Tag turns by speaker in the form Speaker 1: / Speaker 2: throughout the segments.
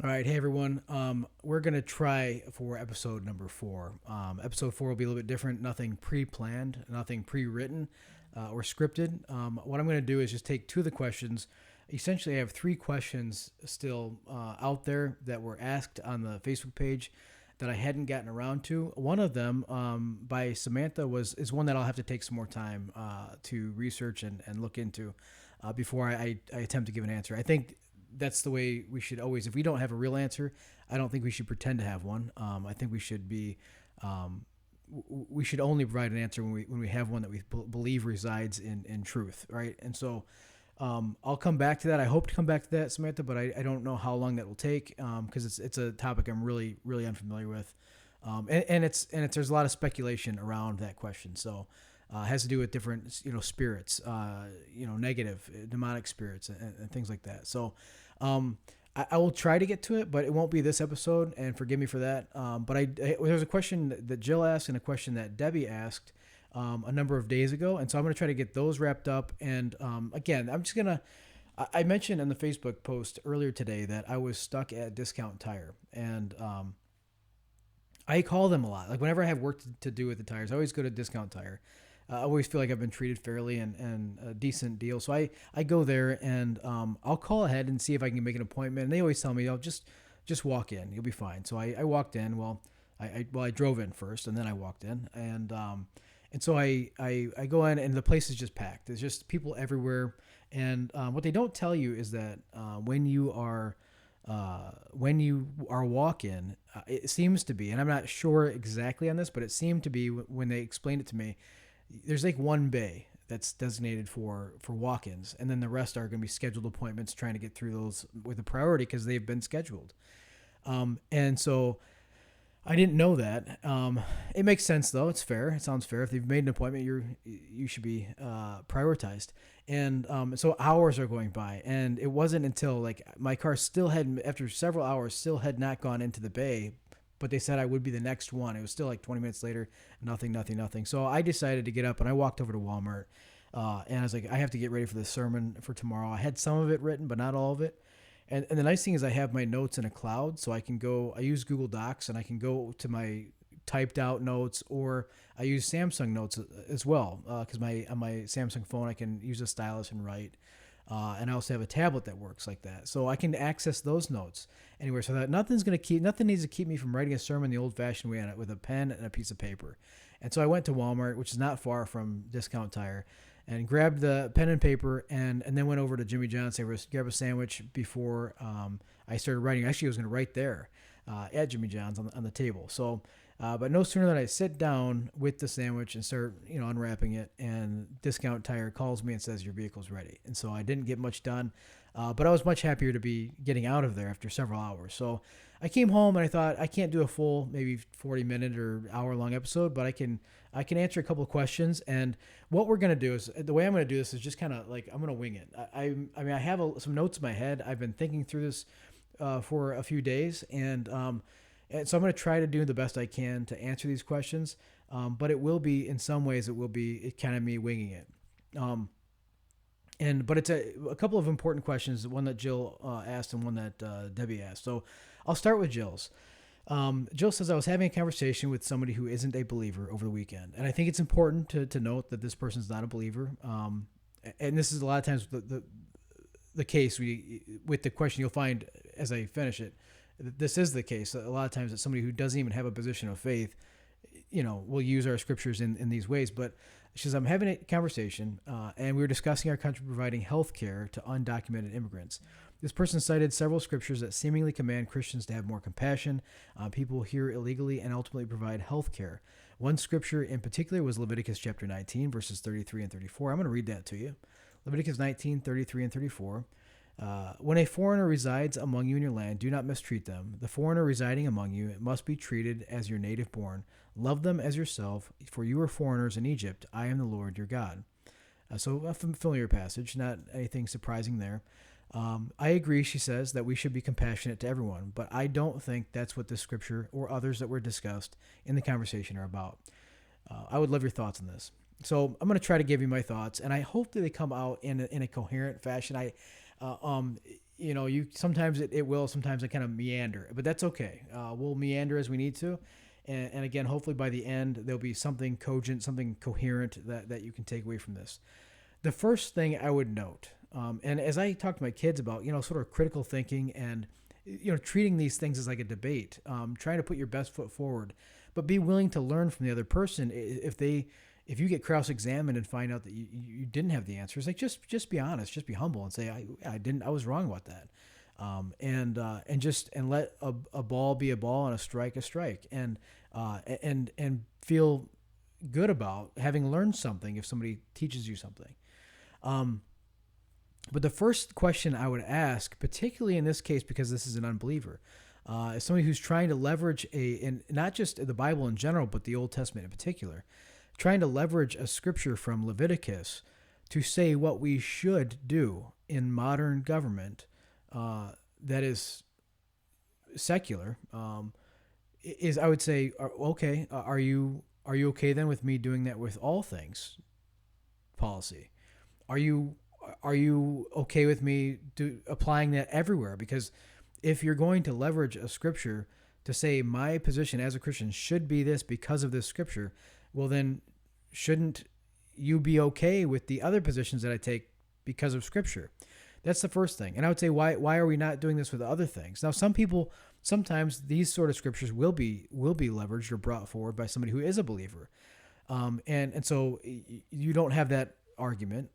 Speaker 1: All right, hey everyone. We're gonna try for episode number 4. Episode 4 will be a little bit different. Nothing pre-planned, nothing pre-written or scripted. What I'm gonna do is just take two of the questions. Essentially, I have three questions still out there that were asked on the Facebook page that I hadn't gotten around to. One of them by Samantha is one that I'll have to take some more time to research and look into before I attempt to give an answer. I think that's the way we should always. If we don't have a real answer, I don't think we should pretend to have one. I think we should be. We should only provide an answer when we have one that we believe resides in truth, right? And so I'll come back to that. I hope to come back to that, Samantha, but I don't know how long that will take because it's a topic I'm really unfamiliar with, and there's a lot of speculation around that question. So it has to do with different spirits, negative demonic spirits and things like that. So I will try to get to it, but it won't be this episode, and forgive me for that. There's a question that Jill asked and a question that Debbie asked a number of days ago, and so I'm going to try to get those wrapped up. And again, I'm just gonna. I mentioned in the Facebook post earlier today that I was stuck at Discount Tire, and I call them a lot. Like whenever I have work to do with the tires, I always go to Discount Tire. I always feel like I've been treated fairly and a decent deal. So I go there and I'll call ahead and see if I can make an appointment. And they always tell me, "Oh, just walk in, you'll be fine." So I walked in. Well, I drove in first and then I walked in and so I go in and the place is just packed. There's just people everywhere. And what they don't tell you is that when you are walk-in, it seems to be, and I'm not sure exactly on this, but it seemed to be when they explained it to me, there's like one bay that's designated for walk-ins, and then the rest are going to be scheduled appointments, trying to get through those with a priority because they've been scheduled. And so I didn't know that. It makes sense though. It's fair. It sounds fair. If they've made an appointment, you should be prioritized. And so hours are going by, and it wasn't until like my car still had, after several hours, still had not gone into the bay, but they said I would be the next one. It was still like 20 minutes later, nothing. So I decided to get up and I walked over to Walmart, and I was like, I have to get ready for the sermon for tomorrow. I had some of it written, but not all of it. And the nice thing is I have my notes in a cloud, so I use Google Docs and I can go to my typed out notes, or I use Samsung notes as well, because on my Samsung phone I can use a stylus and write. And I also have a tablet that works like that, so I can access those notes anywhere. So that nothing needs to keep me from writing a sermon the old-fashioned way on it with a pen and a piece of paper. And so I went to Walmart, which is not far from Discount Tire, and grabbed the pen and paper, and then went over to Jimmy John's to grab a sandwich before I started writing. Actually, I was going to write there at Jimmy John's on the table. So, but no sooner than I sit down with the sandwich and start unwrapping it, and Discount Tire calls me and says your vehicle's ready. And so I didn't get much done, but I was much happier to be getting out of there after several hours. So I came home and I thought I can't do a full maybe 40-minute or hour-long episode, but I can answer a couple of questions. And what we're going to do is, the way I'm going to do this is just kind of like, I'm going to wing it. I mean, I have some notes in my head. I've been thinking through this for a few days, and so I'm going to try to do the best I can to answer these questions. But it will be, in some ways, it will be kind of me winging it. But it's a couple of important questions, one that Jill asked and one that Debbie asked. So I'll start with Jill's. Jill says, I was having a conversation with somebody who isn't a believer over the weekend. And I think it's important to note that this person's not a believer. And this is a lot of times the case with the question you'll find as I finish it. This is the case. A lot of times it's somebody who doesn't even have a position of faith, will use our scriptures in these ways. But she says, I'm having a conversation, and we were discussing our country providing health care to undocumented immigrants. This person cited several scriptures that seemingly command Christians to have more compassion on people here illegally and ultimately provide health care. One scripture in particular was Leviticus chapter 19, verses 33 and 34. I'm going to read that to you. Leviticus 19, 33 and 34. When a foreigner resides among you in your land, do not mistreat them. The foreigner residing among you must be treated as your native born. Love them as yourself, for you are foreigners in Egypt. I am the Lord your God. So a familiar passage, not anything surprising there. I agree, she says, that we should be compassionate to everyone, but I don't think that's what this scripture or others that were discussed in the conversation are about. I would love your thoughts on this. So I'm going to try to give you my thoughts, and I hope that they come out in a coherent fashion. you sometimes it will, sometimes it kind of meander, but that's okay. We'll meander as we need to. And again, hopefully by the end, there'll be something cogent, something coherent that you can take away from this. The first thing I would note, and as I talk to my kids about, sort of critical thinking and, treating these things as like a debate, trying to put your best foot forward, but be willing to learn from the other person. If you get cross-examined and find out that you didn't have the answers, like just be honest, just be humble and say, I was wrong about that. And let a ball be a ball and a strike, and feel good about having learned something if somebody teaches you something. But the first question I would ask, particularly in this case, because this is an unbeliever, is somebody who's trying to leverage and not just the Bible in general, but the Old Testament in particular, trying to leverage a scripture from Leviticus to say what we should do in modern government that is secular, is, I would say, okay, are you okay then with me doing that with all things policy? Are you okay with me applying that everywhere? Because if you're going to leverage a scripture to say my position as a Christian should be this because of this scripture, well then shouldn't you be okay with the other positions that I take because of scripture? That's the first thing. And I would say, why are we not doing this with other things? Now, sometimes these sort of scriptures will be leveraged or brought forward by somebody who is a believer. And so you don't have that argument.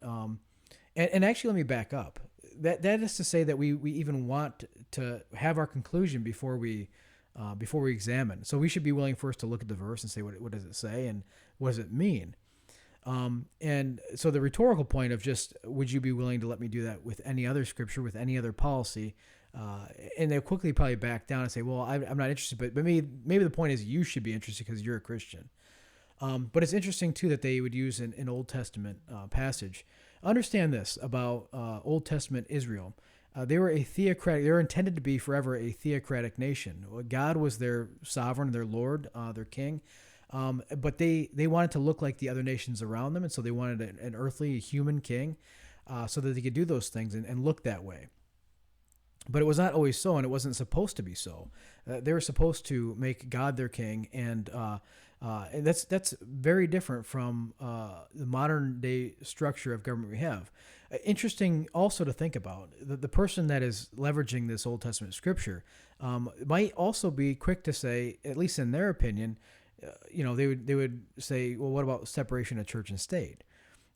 Speaker 1: And actually, let me back up. That is to say that we even want to have our conclusion before we examine. So we should be willing first to look at the verse and say, what does it say and what does it mean? And so the rhetorical point of just, would you be willing to let me do that with any other scripture, with any other policy? And they'll quickly probably back down and say, well, I'm not interested, but maybe the point is you should be interested because you're a Christian. But it's interesting too that they would use an Old Testament passage. Understand this about Old Testament Israel. They were a theocratic. They were intended to be forever a theocratic nation. God was their sovereign, their Lord, their king. But they wanted to look like the other nations around them, and so they wanted an earthly, human king, so that they could do those things and look that way. But it was not always so, and it wasn't supposed to be so. They were supposed to make God their king, and that's very different from the modern day structure of government we have. Interesting also to think about, the person that is leveraging this Old Testament scripture might also be quick to say, at least in their opinion, they would say, well, what about separation of church and state?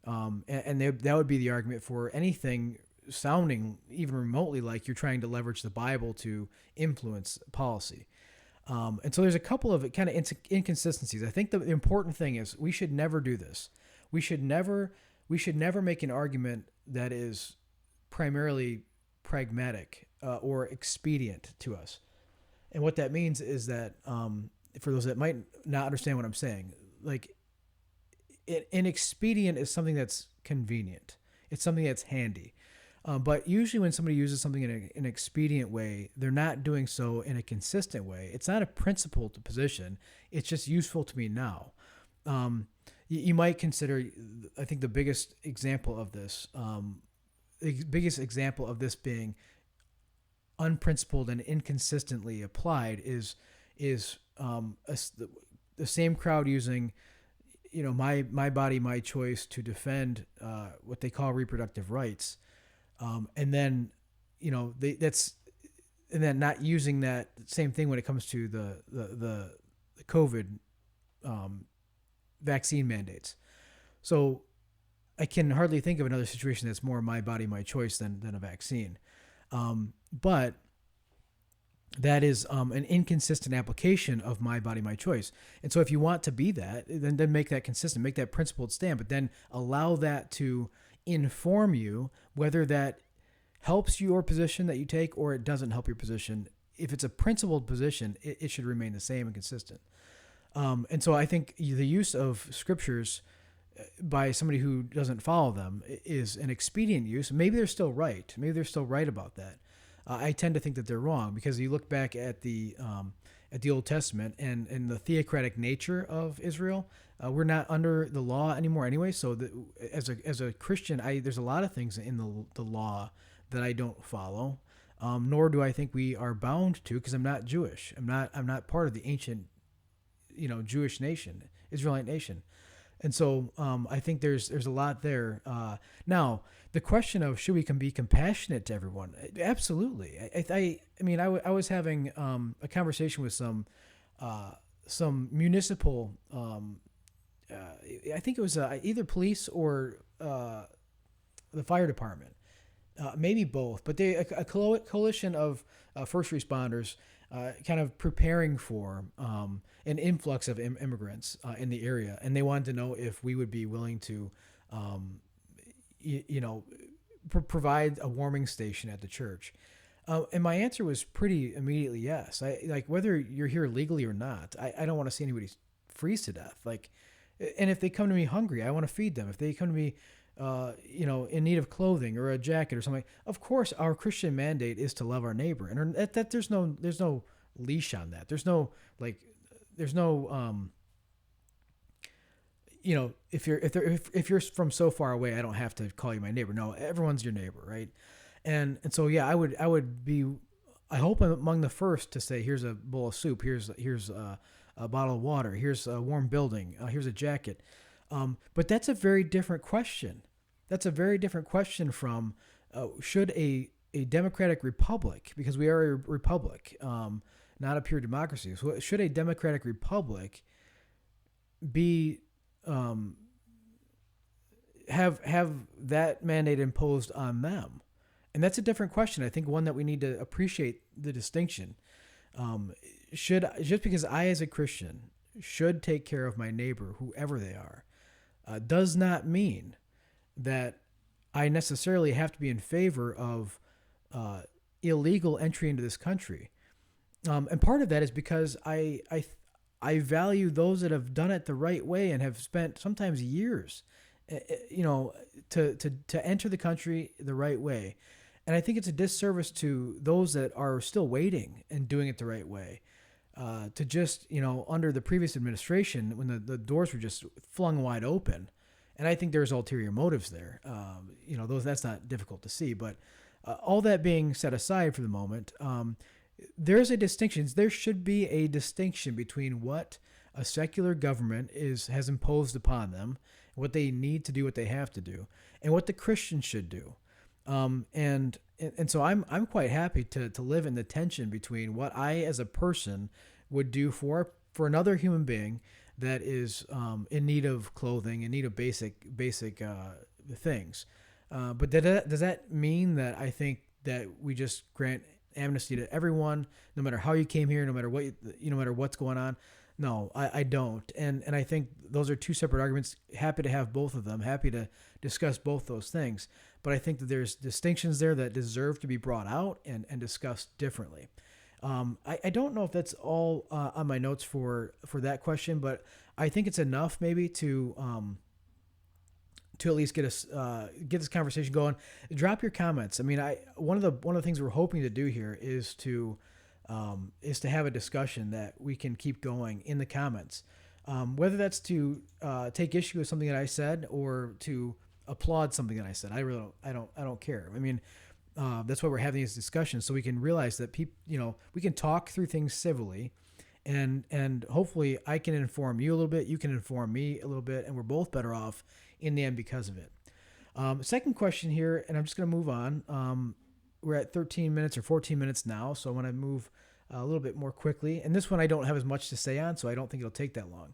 Speaker 1: That would be the argument for anything sounding even remotely like you're trying to leverage the Bible to influence policy. And so there's a couple of kind of inconsistencies. I think the important thing is we should never do this. We should never make an argument that is primarily pragmatic or expedient to us. And what that means is that for those that might not understand what I'm saying, like an expedient is something that's convenient. It's something that's handy. But usually when somebody uses something in an expedient way, they're not doing so in a consistent way. It's not a principled position. It's just useful to me now. You might consider, I think the biggest example of this being unprincipled and inconsistently applied is the same crowd using, my body, my choice to defend what they call reproductive rights. And then not using that same thing when it comes to the COVID vaccine mandates. So I can hardly think of another situation that's more my body, my choice than a vaccine. But that is an inconsistent application of my body, my choice. And so if you want to be that, then make that consistent, make that principled stand, but then allow that to inform you whether that helps your position that you take or it doesn't help your position. If it's a principled position, it should remain the same and consistent. And so I think the use of scriptures by somebody who doesn't follow them is an expedient use. Maybe they're still right. Maybe they're still right about that. I tend to think that they're wrong because you look back at the Old Testament and the theocratic nature of Israel. We're not under the law anymore anyway. So as a Christian, there's a lot of things in the law that I don't follow. nor do I think we are bound to, because I'm not Jewish. I'm not part of the ancient, Jewish nation, Israelite nation. And so I think there's a lot there. Now, the question of should we be compassionate to everyone? Absolutely. I was having a conversation with some municipal. I think it was either police or the fire department, maybe both, but a coalition of first responders kind of preparing for an influx of immigrants in the area, and they wanted to know if we would be willing to, provide a warming station at the church. And my answer was pretty immediately yes. I like whether you're here legally or not. I don't want to see anybody freeze to death. Like, and if they come to me hungry, I want to feed them. If they come to me in need of clothing or a jacket or something. Of course, our Christian mandate is to love our neighbor, and that there's no leash on that. There's no if you're from so far away, I don't have to call you my neighbor. No, everyone's your neighbor, right? And so yeah, I would be, I hope I'm among the first to say, here's a bowl of soup, here's a bottle of water, here's a warm building, here's a jacket. But that's a very different question. That's a very different question from should a democratic republic, because we are a republic, not a pure democracy. So should a democratic republic be have that mandate imposed on them? And that's a different question. I think one that we need to appreciate the distinction. Just because I, as a Christian, should take care of my neighbor, whoever they are, does not mean that I necessarily have to be in favor of illegal entry into this country. And part of that is because I value those that have done it the right way and have spent sometimes years, to enter the country the right way. And I think it's a disservice to those that are still waiting and doing it the right way. To just, under the previous administration, when the doors were just flung wide open, and I think there's ulterior motives there. That's not difficult to see. But all that being set aside for the moment, there's a distinction. There should be a distinction between what a secular government has imposed upon them, what they need to do, what they have to do, and what the Christians should do. And so I'm quite happy to live in the tension between what I as a person would do for another human being that is in need of clothing, in need of basic things. But does that mean that I think that we just grant amnesty to everyone, no matter how you came here, no matter what no matter what's going on? No, I don't. And I think those are two separate arguments. Happy to have both of them. Happy to discuss both those things. But I think that there's distinctions there that deserve to be brought out and discussed differently. I don't know if that's all on my notes for that question, but I think it's enough maybe to at least get this conversation going. Drop your comments. I mean, one of the things we're hoping to do here is to have a discussion that we can keep going in the comments, whether that's to take issue with something that I said or to applaud something that I said. I don't care. I mean, that's why we're having these discussions, so we can realize that we can talk through things civilly, and hopefully I can inform you a little bit, you can inform me a little bit, and we're both better off in the end because of it. Second question here, and I'm just going to move on. We're at 13 minutes or 14 minutes now, so I want to move a little bit more quickly. And this one I don't have as much to say on, so I don't think it'll take that long.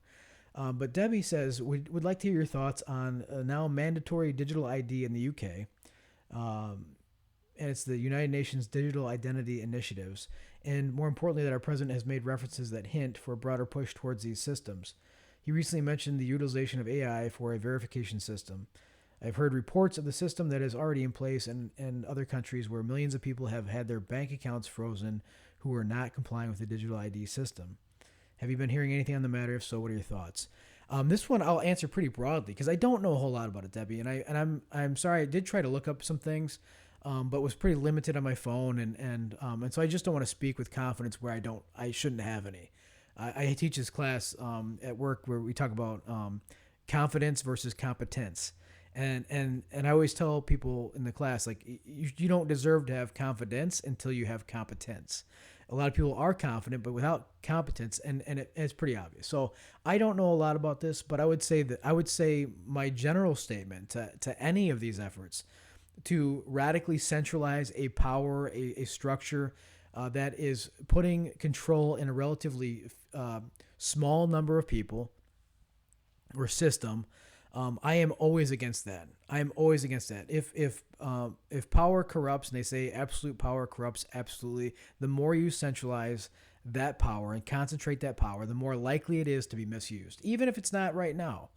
Speaker 1: But Debbie says, would like to hear your thoughts on now mandatory digital ID in the UK. And it's the United Nations Digital Identity Initiatives. And more importantly, that our president has made references that hint for a broader push towards these systems. He recently mentioned the utilization of AI for a verification system. I've heard reports of the system that is already in place in other countries where millions of people have had their bank accounts frozen who are not complying with the digital ID system. Have you been hearing anything on the matter? If so, what are your thoughts? This one I'll answer pretty broadly because I don't know a whole lot about it, Debbie, and I'm sorry. I did try to look up some things, but was pretty limited on my phone, and so I just don't want to speak with confidence where I shouldn't have any. I teach this class at work where we talk about confidence versus competence. And I always tell people in the class, like, you don't deserve to have confidence until you have competence. A lot of people are confident, but without competence, it's pretty obvious. So I don't know a lot about this, but I would say my general statement to any of these efforts to radically centralize a power, a structure that is putting control in a relatively small number of people or system. I am always against that. I am always against that. If power corrupts, and they say absolute power corrupts absolutely, the more you centralize that power and concentrate that power, the more likely it is to be misused. Even if it's not right now,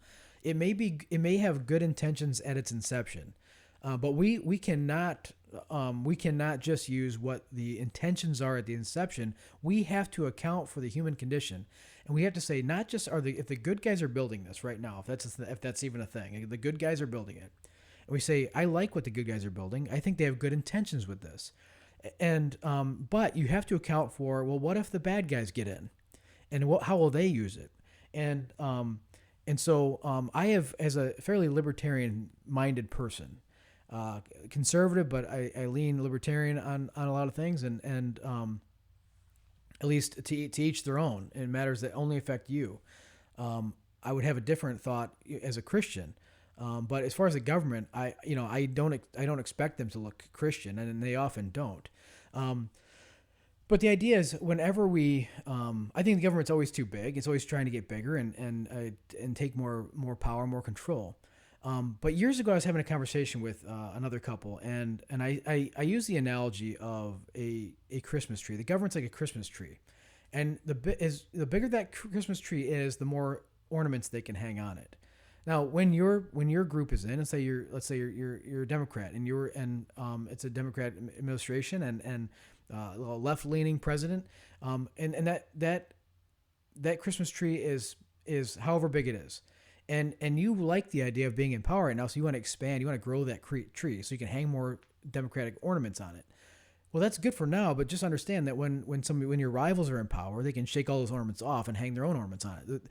Speaker 1: it may have good intentions at its inception, but we cannot just use what the intentions are at the inception. We have to account for the human condition, and we have to say not just if the good guys are building this right now, if that's even a thing, the good guys are building it, and we say I like what the good guys are building. I think they have good intentions with this, and but you have to account for, well, what if the bad guys get in, and how will they use it, and I have, as a fairly libertarian minded person, conservative, but I lean libertarian on a lot of things, and at least to each their own in matters that only affect you. I would have a different thought as a Christian, but as far as the government, I don't expect them to look Christian, and they often don't. But the idea is, whenever I think the government's always too big. It's always trying to get bigger and take more power, more control. But years ago, I was having a conversation with another couple, and I use the analogy of a Christmas tree. The government's like a Christmas tree, and the bigger that Christmas tree is, the more ornaments they can hang on it. Now, when your group is in, and let's say you're a Democrat, it's a Democrat administration, and a left leaning president, and that Christmas tree is however big it is. And you like the idea of being in power right now, so you want to expand, you want to grow that tree so you can hang more Democratic ornaments on it. Well, that's good for now, but just understand that when your rivals are in power, they can shake all those ornaments off and hang their own ornaments on it.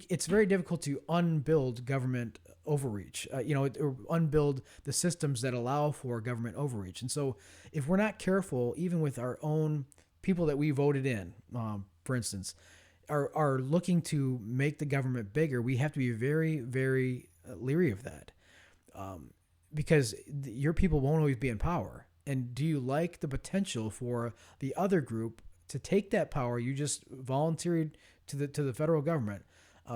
Speaker 1: It's very difficult to unbuild government overreach, or unbuild the systems that allow for government overreach. And so, if we're not careful, even with our own people that we voted in, for instance, are looking to make the government bigger, we have to be very, very leery of that, because your people won't always be in power. And do you like the potential for the other group to take that power you just volunteered to the federal government,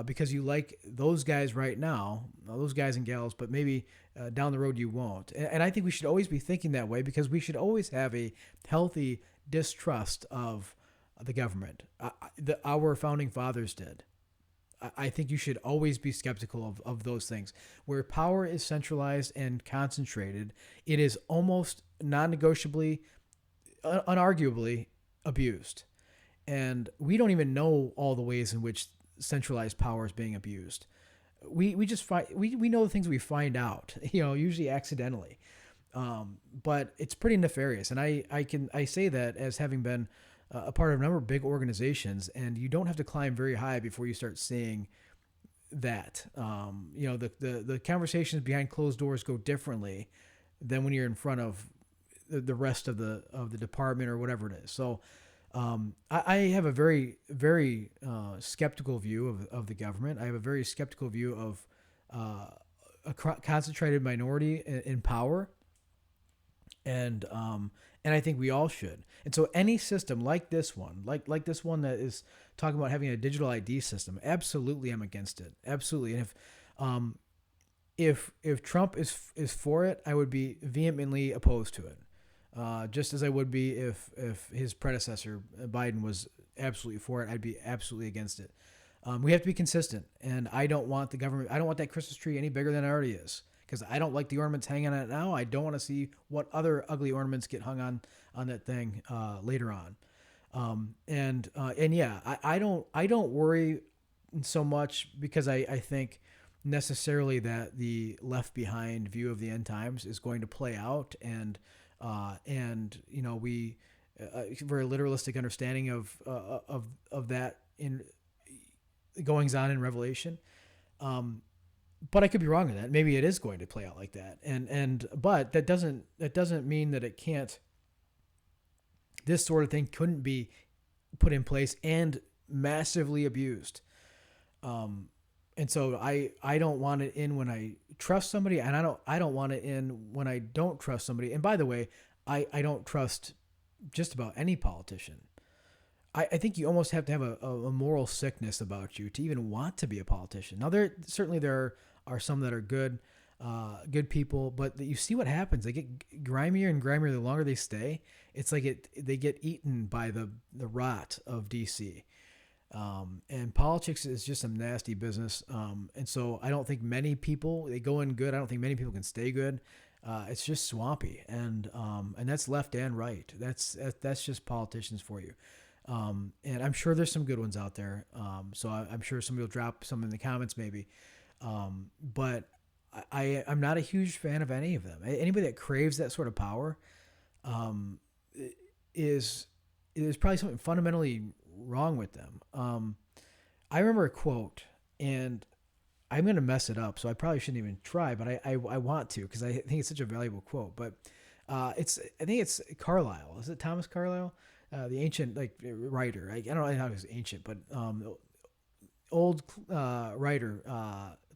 Speaker 1: because you like those guys right now, those guys and gals, but maybe down the road you won't. And I think we should always be thinking that way, because we should always have a healthy distrust of the government. Our founding fathers did. I think you should always be skeptical of those things. Where power is centralized and concentrated, it is almost non-negotiably, unarguably abused. And we don't even know all the ways in which centralized power is being abused. We just we know the things we find out, usually accidentally. But it's pretty nefarious. And I say that as having been a part of a number of big organizations, and you don't have to climb very high before you start seeing that. The conversations behind closed doors go differently than when you're in front of the rest of the department or whatever it is. So I have a very, very skeptical view of the government. I have a very skeptical view of a concentrated minority in power, and I think we all should. And so any system like this one, like this one that is talking about having a digital ID system, absolutely I'm against it. Absolutely. And if Trump is for it, I would be vehemently opposed to it. Just as I would be if his predecessor Biden was absolutely for it, I'd be absolutely against it. We have to be consistent, and I don't want that Christmas tree any bigger than it already is, because I don't like the ornaments hanging on it now. I don't want to see what other ugly ornaments get hung on that thing later on. I don't worry so much, because I think necessarily that the left behind view of the end times is going to play out, and we very literalistic understanding of that in goings on in Revelation. But I could be wrong in that. Maybe it is going to play out like that. But that doesn't mean that it can't. This sort of thing couldn't be put in place and massively abused. Um, and so I don't want it in when I trust somebody, and I don't want it in when I don't trust somebody. And by the way, I don't trust just about any politician. I think you almost have to have a moral sickness about you to even want to be a politician. Now there are some that are good people, but you see what happens. They get grimier and grimier the longer they stay. It's like they get eaten by the rot of DC. And politics is just some nasty business. And so I don't think many people, they go in good. I don't think many people can stay good. It's just swampy, and that's left and right. That's just politicians for you. And I'm sure there's some good ones out there. So I'm sure somebody will drop some in the comments maybe. But I'm not a huge fan of any of them. Anybody that craves that sort of power, um, is there's probably something fundamentally wrong with them. I remember a quote, and I'm going to mess it up, so I probably shouldn't even try, but I want to because I think it's such a valuable quote. But I think it's Carlyle. Is it Thomas Carlyle? The ancient writer. I don't know how he was ancient, but old writer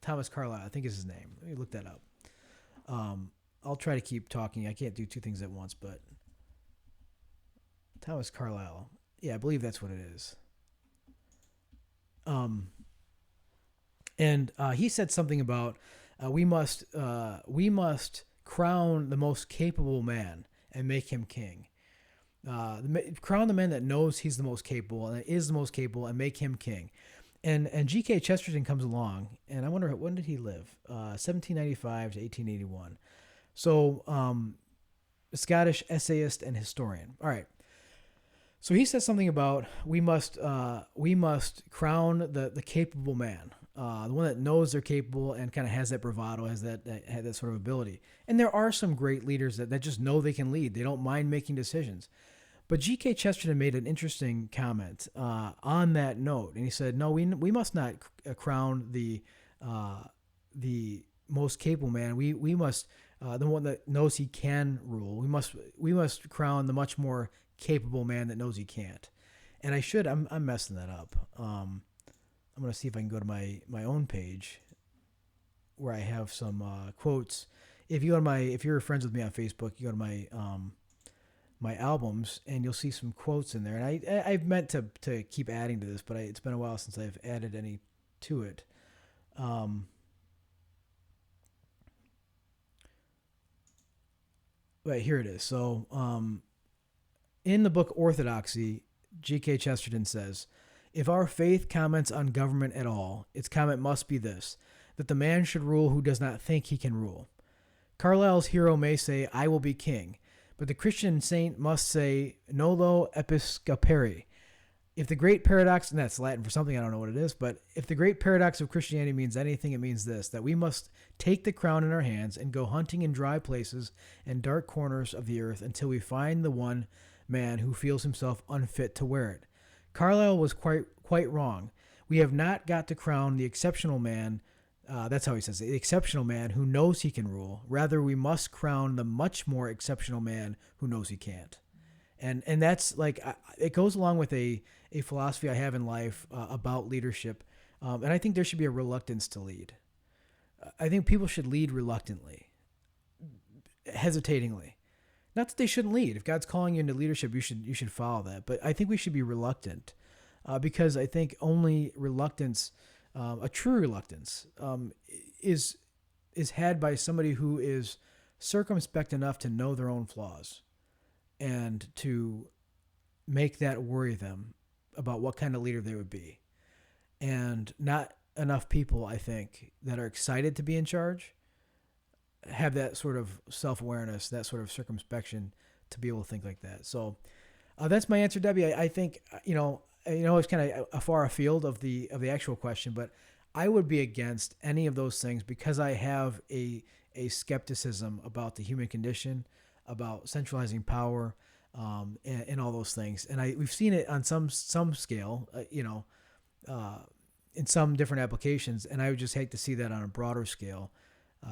Speaker 1: Thomas Carlyle, I think is his name. Let me look that up. I'll try to keep talking. I can't do two things at once, but Thomas Carlyle. Yeah, I believe that's what it is. Um, and he said something about we must crown the most capable man and make him king. Crown the man that knows he's the most capable and is the most capable and make him king. And G.K. Chesterton comes along, and I wonder when did he live? 1795 to 1881. So Scottish essayist and historian. All right. So he says something about we must crown the capable man, the one that knows they're capable and kind of has that bravado, has that sort of ability. And there are some great leaders that just know they can lead. They don't mind making decisions. But G.K. Chesterton made an interesting comment on that note, and he said, "No, we must not crown the most capable man. We must the one that knows he can rule. We must crown the much more capable man that knows he can't." And I'm messing that up. I'm gonna see if I can go to my own page where I have some quotes. If you're friends with me on Facebook, you go to my albums, and you'll see some quotes in there. And I've meant to keep adding to this, but it's been a while since I've added any to it. Um, but here it is. So in the book Orthodoxy, G.K. Chesterton says, "If our faith comments on government at all, its comment must be this, that the man should rule who does not think he can rule. Carlyle's hero may say, 'I will be king,' but the Christian saint must say, 'Nolo episcopari.' If the great paradox," and that's Latin for something, I don't know what it is, but if the great paradox of Christianity means anything, it means this, that we must take the crown in our hands and go hunting in dry places and dark corners of the earth until we find the one man who feels himself unfit to wear it. Carlyle was quite wrong. We have not got to crown the exceptional man. That's how he says it, the exceptional man who knows he can rule. Rather, we must crown the much more exceptional man who knows he can't." And that's it goes along with a philosophy I have in life about leadership. And I think there should be a reluctance to lead. I think people should lead reluctantly, hesitatingly. Not that they shouldn't lead. If God's calling you into leadership, you should follow that. But I think we should be reluctant because I think only reluctance, a true reluctance, is had by somebody who is circumspect enough to know their own flaws and to make that worry them about what kind of leader they would be. And not enough people, I think, that are excited to be in charge have that sort of self-awareness, that sort of circumspection to be able to think like that. So that's my answer, Debbie. I think, it's kind of a far afield of the actual question, but I would be against any of those things because I have a skepticism about the human condition, about centralizing power, and all those things. And we've seen it on some scale, in some different applications. And I would just hate to see that on a broader scale,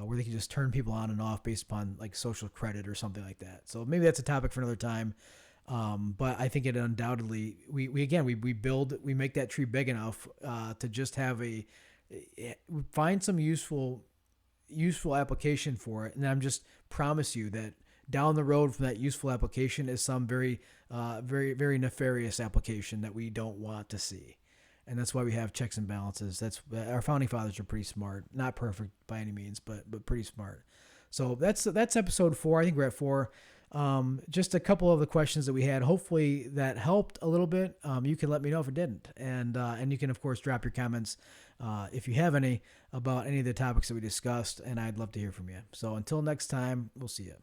Speaker 1: where they can just turn people on and off based upon like social credit or something like that. So maybe that's a topic for another time. But I think it undoubtedly, we make that tree big enough to just have find some useful application for it. And I'm just promise you that down the road from that useful application is some very, very nefarious application that we don't want to see. And that's why we have checks and balances. That's our founding fathers are pretty smart, not perfect by any means, but pretty smart. So that's episode 4. I think we're at 4. Just a couple of the questions that we had. Hopefully that helped a little bit. You can let me know if it didn't, and you can of course drop your comments if you have any about any of the topics that we discussed, and I'd love to hear from you. So until next time, we'll see you.